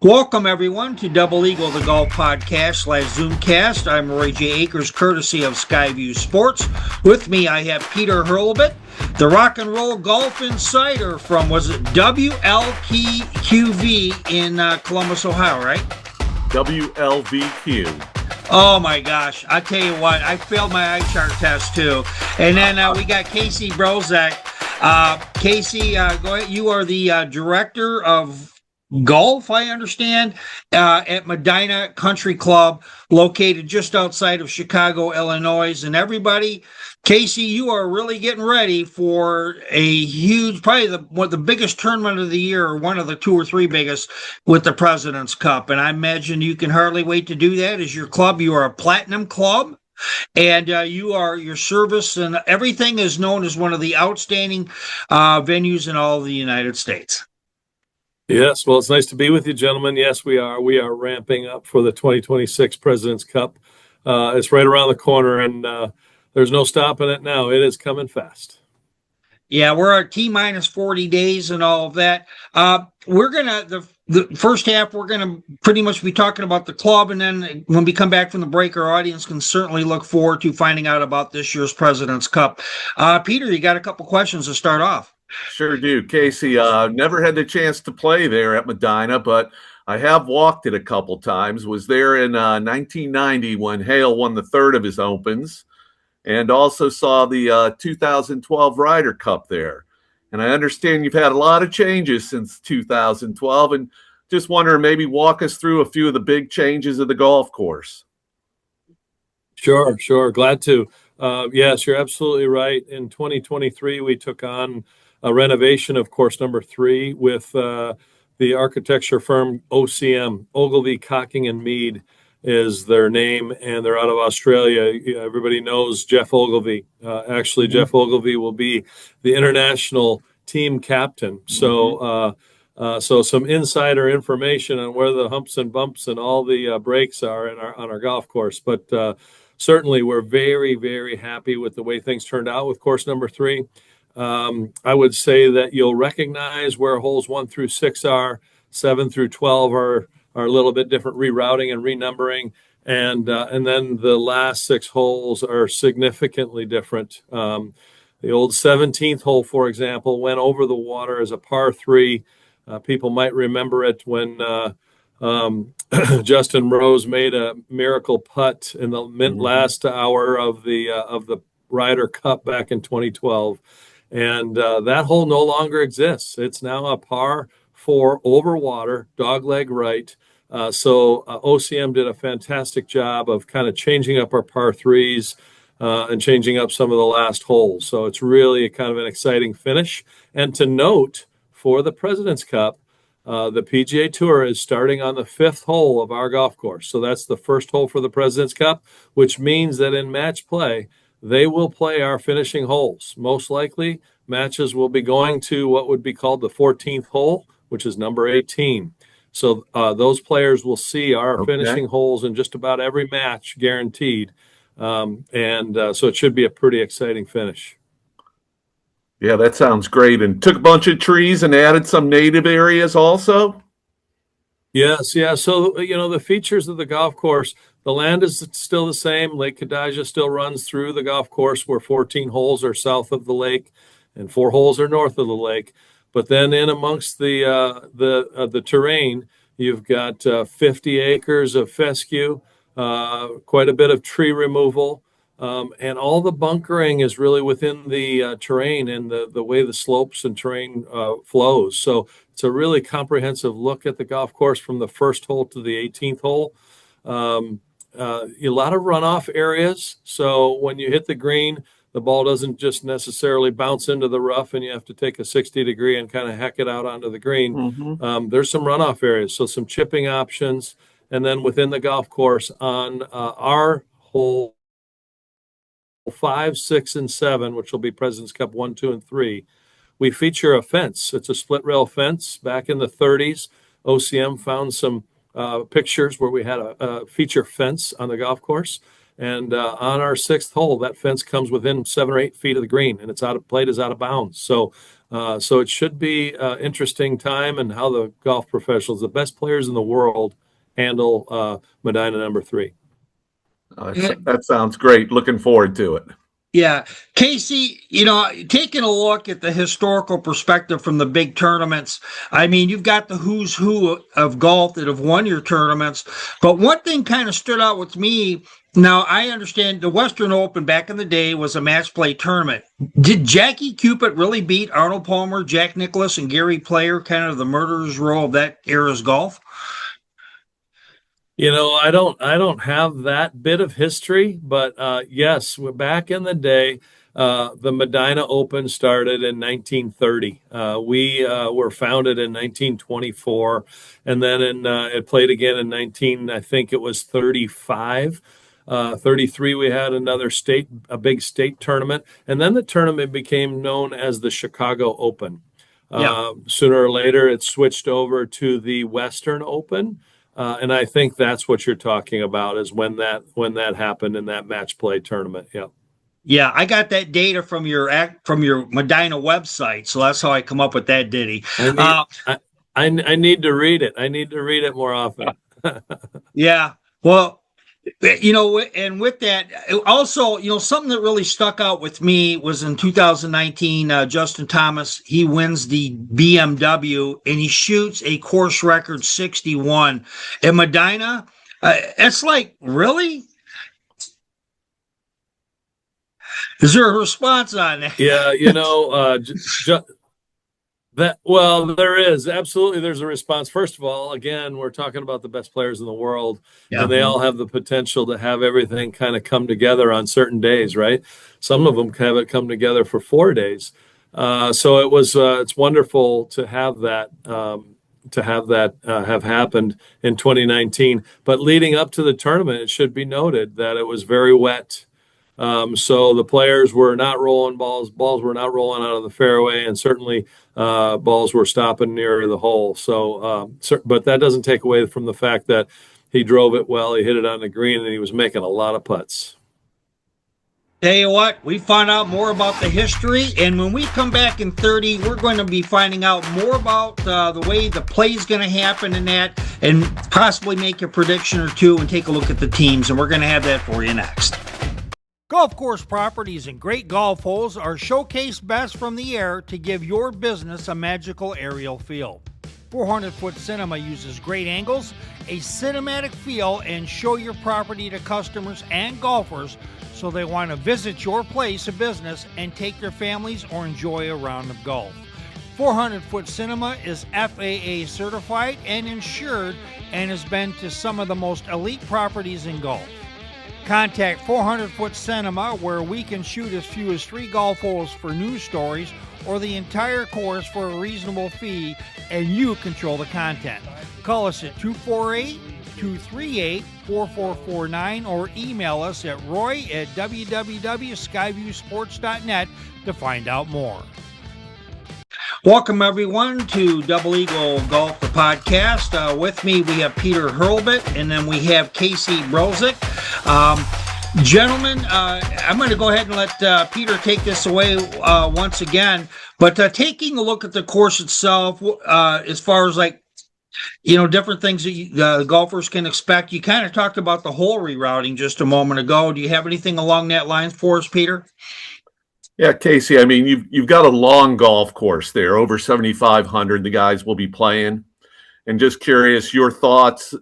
Welcome, everyone, to Double Eagle, the Golf Podcast / Zoomcast. I'm Roy J. Akers, courtesy of Skyview Sports. With me, I have Peter Hurlbut, the Rock and Roll Golf Insider from, was it WLPQV in Columbus, Ohio, right? WLVQ. Oh, my gosh. I tell you what, I failed my eye chart test, too. And then we got Casey Brozek. Casey, go ahead. You are the director of golf, I understand, at Medinah Country Club, located just outside of Chicago, Illinois. And everybody, Casey, you are really getting ready for a huge, probably the biggest tournament of the year, or one of the 2 or 3 biggest, with the President's Cup. And I imagine you can hardly wait to do that. As your club, you are a platinum club. And your service and everything is known as one of the outstanding venues in all of the United States. Yes, well, it's nice to be with you, gentlemen. Yes, we are. We are ramping up for the 2026 President's Cup. It's right around the corner, and there's no stopping it now. It is coming fast. Yeah, we're at T-minus 40 days and all of that. We're gonna the first half. We're gonna pretty much be talking about the club, and then when we come back from the break, our audience can certainly look forward to finding out about this year's President's Cup. Peter, you got a couple questions to start off. Sure do. Casey, never had the chance to play there at Medinah, but I have walked it a couple times. Was there in 1990 when Hale won the third of his Opens, and also saw the 2012 Ryder Cup there. And I understand you've had a lot of changes since 2012, and just wondering, maybe walk us through a few of the big changes of the golf course. Sure. Glad to. Yes, you're absolutely right. In 2023, we took on a renovation of course number 3 with the architecture firm OCM. Ogilvy, Cocking and Mead is their name, and they're out of Australia. Everybody knows Jeff Ogilvy. Jeff Ogilvy will be the international team captain. So some insider information on where the humps and bumps and all the breaks are on our golf course. But certainly we're very, very happy with the way things turned out with course number 3. I would say that you'll recognize where holes 1 through 6 are. 7 through 12 are a little bit different rerouting and renumbering, and then the last 6 holes are significantly different. The old 17th hole, for example, went over the water as a par 3. People might remember it when Justin Rose made a miracle putt in the last hour of the Ryder Cup back in 2012. And that hole no longer exists. It's now a par 4 over water, dogleg right. So OCM did a fantastic job of kind of changing up our par 3s and changing up some of the last holes. So it's really kind of an exciting finish. And to note, for the President's Cup, the PGA Tour is starting on the 5th hole of our golf course. So that's the first hole for the President's Cup, which means that in match play, they will play our finishing holes. Most likely, matches will be going to what would be called the 14th hole, which is number 18. So those players will see our finishing holes in just about every match, guaranteed. So it should be a pretty exciting finish. Yeah, that sounds great. And took a bunch of trees and added some native areas also? Yes, yeah. So, the features of the golf course, the land is still the same. Lake Cadaglia still runs through the golf course, where 14 holes are south of the lake and 4 holes are north of the lake. But then in amongst the terrain, you've got 50 acres of fescue, quite a bit of tree removal, and all the bunkering is really within the terrain and the way the slopes and terrain flows. So it's a really comprehensive look at the golf course from the 1st hole to the 18th hole. A lot of runoff areas. So when you hit the green, the ball doesn't just necessarily bounce into the rough and you have to take a 60 degree and kind of heck it out onto the green. There's some runoff areas, so some chipping options. And then within the golf course on our hole 5, 6, and 7, which will be President's Cup 1, 2, and 3, we feature a fence. It's a split rail fence. Back in the 30s, OCM found some pictures where we had a feature fence on the golf course. And on our sixth hole, that fence comes within 7 or 8 feet of the green, and plate is out of bounds. So it should be interesting time, and how the golf professionals, the best players in the world, handle Medinah number 3. That sounds great. Looking forward to it. Yeah. Casey, taking a look at the historical perspective from the big tournaments, I mean, you've got the who's who of golf that have won your tournaments. But one thing kind of stood out with me. Now, I understand the Western Open back in the day was a match play tournament. Did Jackie Cupid really beat Arnold Palmer, Jack Nicklaus, and Gary Player, kind of the murderer's row of that era's golf? I don't have that bit of history, but yes, back in the day, the Medinah Open started in 1930. We were founded in 1924, and then it played again in I think it was 35. 33, we had a big state tournament, and then the tournament became known as the Chicago Open. Sooner or later, it switched over to the Western Open. And I think that's what you're talking about, is when that happened in that match play tournament. Yeah. Yeah, I got that data from your Medinah website, so that's how I come up with that ditty. I need to read it. I need to read it more often. Yeah. Well, and with that, also, something that really stuck out with me was in 2019, Justin Thomas, he wins the BMW and he shoots a course record 61. At Medinah, it's like, really? Is there a response on that? Yeah, there is absolutely. There's a response. First of all, again, we're talking about the best players in the world, and they all have the potential to have everything kind of come together on certain days, right? Some of them have it come together for 4 days. So it's wonderful to have that have happened in 2019. But leading up to the tournament, it should be noted that it was very wet. So the players were not rolling balls were not rolling out of the fairway, and certainly balls were stopping near the hole. But that doesn't take away from the fact that he drove it well, he hit it on the green, and he was making a lot of putts. Tell you what, we found out more about the history, and when we come back in 30, we're going to be finding out more about the way the play is going to happen in that, and possibly make a prediction or two and take a look at the teams, and we're going to have that for you next. Golf course properties and great golf holes are showcased best from the air to give your business a magical aerial feel. 400-foot Cinema uses great angles, a cinematic feel, and show your property to customers and golfers so they want to visit your place of business and take their families or enjoy a round of golf. 400-foot Cinema is FAA certified and insured and has been to some of the most elite properties in golf. Contact 400-foot Cinema, where we can shoot as few as 3 golf holes for news stories or the entire course for a reasonable fee, and you control the content. Call us at 248-238-4449 or email us at roy@www.skyviewsports.net to find out more. Welcome, everyone, to Double Eagle Golf, the podcast. With me, we have Peter Hurlbut, and then we have Casey Brozek. Gentlemen, I'm going to go ahead and let Peter take this away once again. But taking a look at the course itself, as far as different things that golfers can expect, you kind of talked about the hole rerouting just a moment ago. Do you have anything along that line for us, Peter? Yeah, Casey, I mean, you've got a long golf course there, over 7,500 the guys will be playing. And just curious, your thoughts,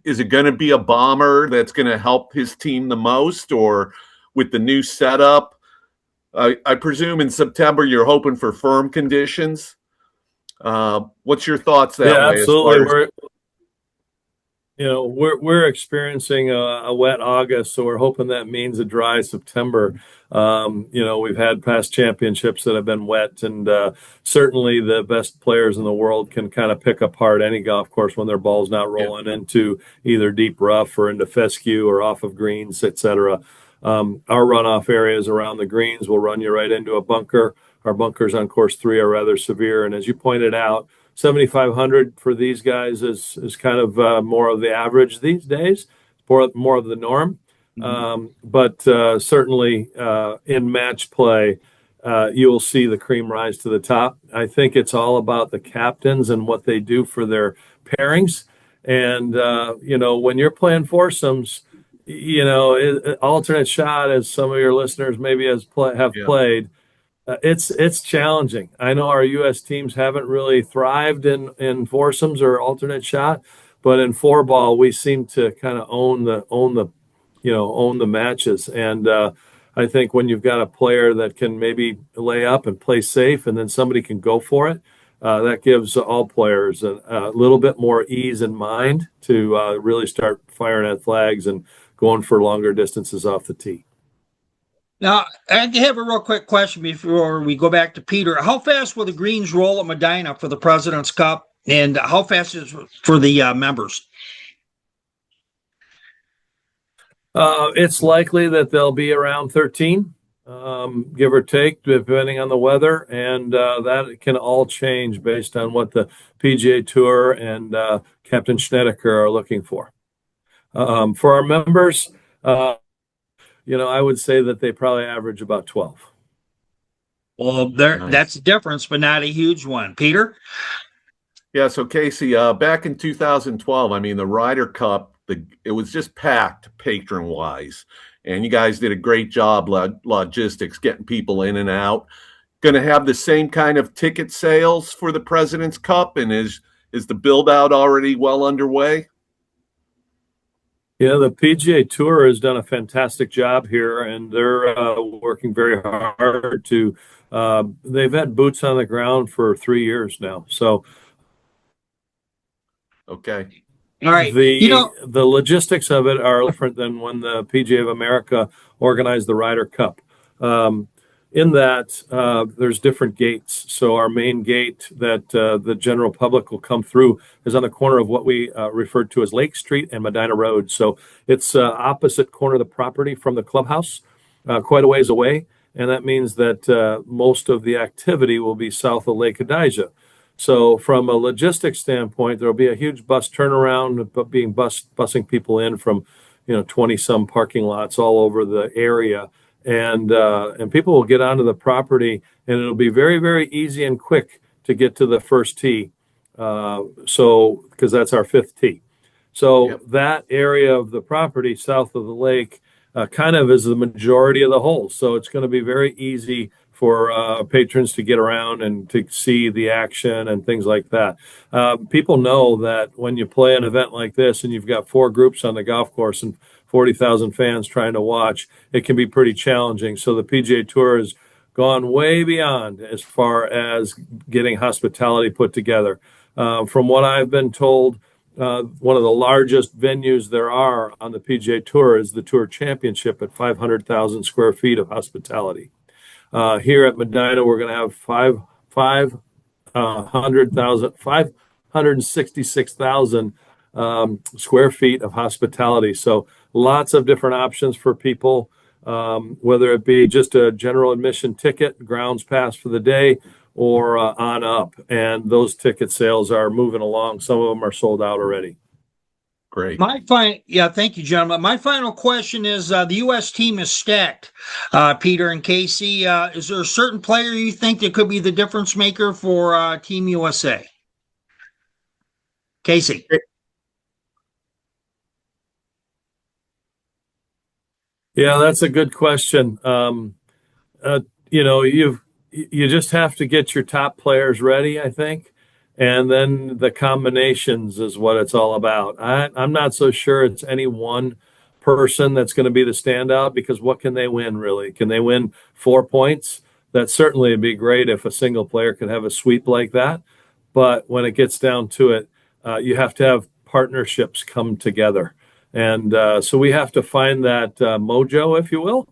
is it going to be a bomber that's going to help his team the most, or with the new setup? I presume in September you're hoping for firm conditions. What's your thoughts that way? Absolutely. We're experiencing a wet August, so we're hoping that means a dry September. We've had past championships that have been wet, and certainly the best players in the world can kind of pick apart any golf course when their ball's not rolling into either deep rough or into fescue or off of greens, etc. Our runoff areas around the greens will run you right into a bunker. Our bunkers on course 3 are rather severe, and as you pointed out, 7,500 for these guys is kind of more of the average these days, more of the norm. But certainly in match play, you will see the cream rise to the top. I think it's all about the captains and what they do for their pairings. And, when you're playing foursomes, alternate shot, as some of your listeners maybe have Yeah. played, it's challenging. I know our U.S. teams haven't really thrived in foursomes or alternate shot, but in four ball we seem to kind of own the matches. And I think when you've got a player that can maybe lay up and play safe, and then somebody can go for it, that gives all players a little bit more ease in mind to really start firing at flags and going for longer distances off the tee. Now, I have a real quick question before we go back to Peter. How fast will the greens roll at Medinah for the President's Cup, and how fast is it for the members? It's likely that they'll be around 13, give or take, depending on the weather, and that can all change based on what the PGA Tour and Captain Schnedeker are looking for. For our members, I would say that they probably average about 12. Well, Nice. That's a difference, but not a huge one. Peter? Yeah, so Casey, back in 2012, I mean, the Ryder Cup, it was just packed patron-wise, and you guys did a great job logistics, getting people in and out. Going to have the same kind of ticket sales for the President's Cup, and is the build-out already well underway? Yeah, the PGA Tour has done a fantastic job here, and they're working very hard to. They've had boots on the ground for 3 years now. So, Okay. All right. The logistics of it are different than when the PGA of America organized the Ryder Cup. In that, there's different gates. So our main gate that the general public will come through is on the corner of what we refer to as Lake Street and Medinah Road. So it's opposite corner of the property from the clubhouse, quite a ways away. And that means that most of the activity will be south of Lake Cadijah. So from a logistics standpoint, there'll be a huge bus turnaround, but busing people in from 20 some parking lots all over the area. And people will get onto the property, and it'll be very, very easy and quick to get to the first tee. Because that's our fifth tee. So Yep. That area of the property south of the lake kind of is the majority of the holes. So it's going to be very easy for patrons to get around and to see the action and things like that. People know that when you play an event like this and you've got 4 groups on the golf course and 40,000 fans trying to watch, it can be pretty challenging. So the PGA Tour has gone way beyond as far as getting hospitality put together. From what I've been told, one of the largest venues there are on the PGA Tour is the Tour Championship at 500,000 square feet of hospitality. Here at Medinah, we're going to have 566,000 square feet of hospitality. So lots of different options for people, whether it be just a general admission ticket, grounds pass for the day, or on up. And those ticket sales are moving along. Some of them are sold out already. Great. Thank you, gentlemen. My final question is: the U.S. team is stacked. Peter and Casey, is there a certain player you think that could be the difference maker for Team USA? Casey. Yeah, that's a good question. You just have to get your top players ready, I think. And then the combinations is what it's all about. I'm not so sure it's any one person that's going to be the standout, because what can they win, really? Can they win 4 points? That certainly would be great if a single player could have a sweep like that. But when it gets down to it, you have to have partnerships come together. And so we have to find that mojo, if you will,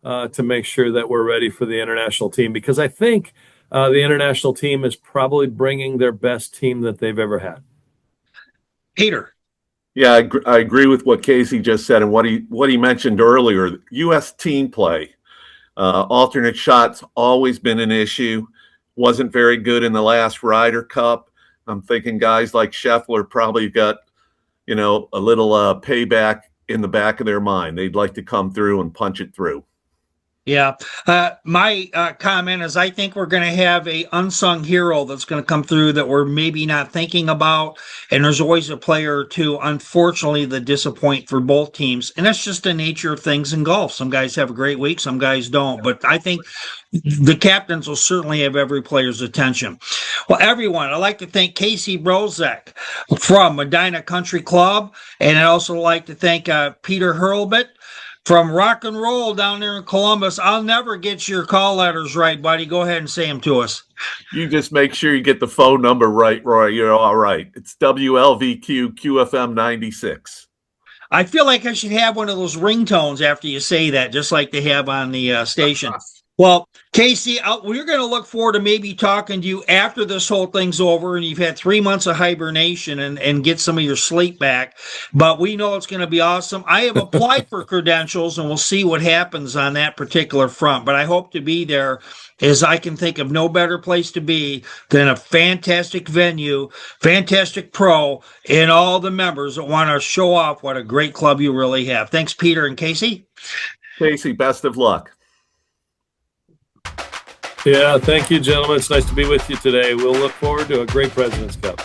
to make sure that we're ready for the international team, because I think the international team is probably bringing their best team that they've ever had. Peter. Yeah, I agree with what Casey just said and what he mentioned earlier. U.S. team play, alternate shots, always been an issue. Wasn't very good in the last Ryder Cup. I'm thinking guys like Scheffler probably got, a little payback in the back of their mind. They'd like to come through and punch it through. Yeah. My comment is I think we're going to have a unsung hero that's going to come through that we're maybe not thinking about. And there's always a player or two, unfortunately, that disappoint for both teams. And that's just the nature of things in golf. Some guys have a great week, some guys don't. But I think the captains will certainly have every player's attention. Well, everyone, I'd like to thank Casey Brozek from Medinah Country Club. And I'd also like to thank Peter Hurlbut from Rock and Roll down there in Columbus. I'll never get your call letters right, buddy. Go ahead and say them to us. You just make sure you get the phone number right, Roy. You're all right. It's WLVQ QFM 96. I feel like I should have one of those ringtones after you say that, just like they have on the station. Well, Casey, we're going to look forward to maybe talking to you after this whole thing's over and you've had 3 months of hibernation and get some of your sleep back. But we know it's going to be awesome. I have applied for credentials, and we'll see what happens on that particular front. But I hope to be there, as I can think of no better place to be than a fantastic venue, fantastic pro, and all the members that want to show off what a great club you really have. Thanks, Peter and Casey. Casey, best of luck. Yeah, thank you, gentlemen. It's nice to be with you today. We'll look forward to a great President's Cup.